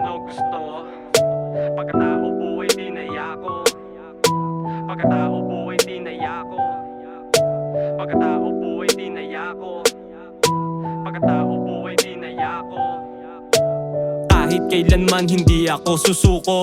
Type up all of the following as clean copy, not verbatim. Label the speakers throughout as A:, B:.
A: ano gusto. Pagkatao buhay di nayako. Pagkatao buhay di nayako. Pagkatao buhay di nayako. Pagkatao buhay di nayako. Kahit kailanman hindi ako susuko.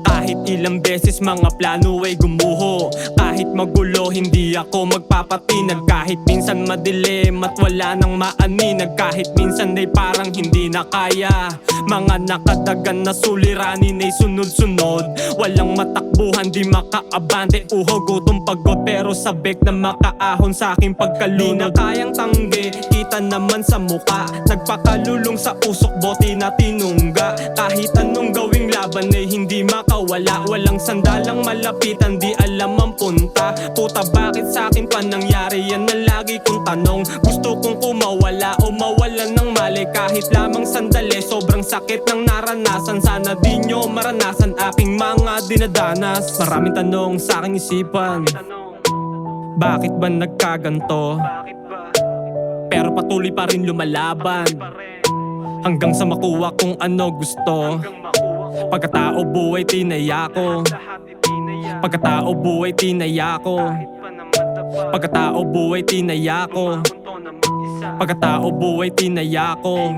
A: Kahit ilang beses mga plano ay gumuho. Kahit magulo hindi ako magpapatinag. Kahit minsan madilim at wala nang maaninag. Kahit minsan ay parang hindi na kaya. Mga nakadagan na suliranin ay sunod-sunod. Walang matakbuhan di makaabante. Uho, gutom, pagod pero sabik na makaahon sa aking pagkalunod. Kayang tanggi, kita naman sa muka. Nagpakalulong sa usok, bote na tinungga. Kahit anong gawing laban ay hindi makawala. Walang sandalang malapitan, di alam ang punta. Puta, bakit sa akin pa nangyari? Yan ang lagi kong tanong. Gusto kong kumawala o mawala ng mali. Kahit lamang sandali, sobrang sakit ng naranasan. Sana di nyo maranasan aking mga dinadanas. Maraming tanong sa aking isipan. Bakit ba nagkaganto? Pero patuloy pa rin lumalaban hanggang sa makuha kung ano gusto. Pagkatao buhay tinayako. Pagkatao buhay tinayako. Pagkatao buhay tinayako. Pagkatao buhay tinayako.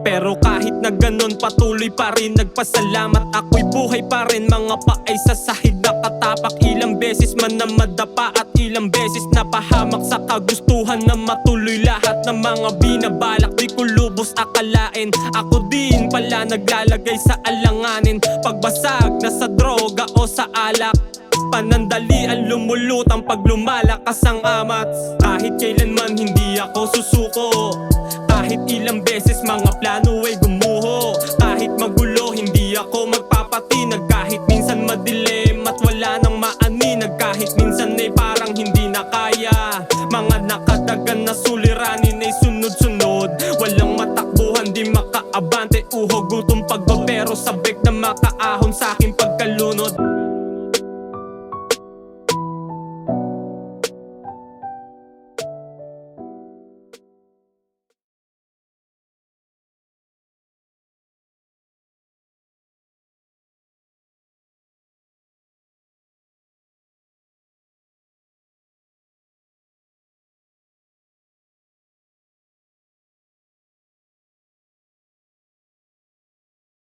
A: Pero kahit na ganon patuloy pa rin nagpasalamat. Ako'y buhay pa rin, mga paay sa sahig nakatapak. Ilang beses man na madapa at ilang beses na pahamak. Sa kagustuhan na matuloy lahat ng mga binabalak. Di ko lubos akalain, ako din pala naglalagay sa alanganin. Pagbasag na sa droga o sa alak, panandalian lumulutang pag lumalakas ang amats. Kahit kailanman hindi ako susuko. Kahit ilang beses mga plano ay gumuho. Kahit magulo hindi ako magpapatinag. Kahit minsan madilim at wala nang maaninag. Kahit minsan ay parang hindi na kaya. Mga nakadagan na sulit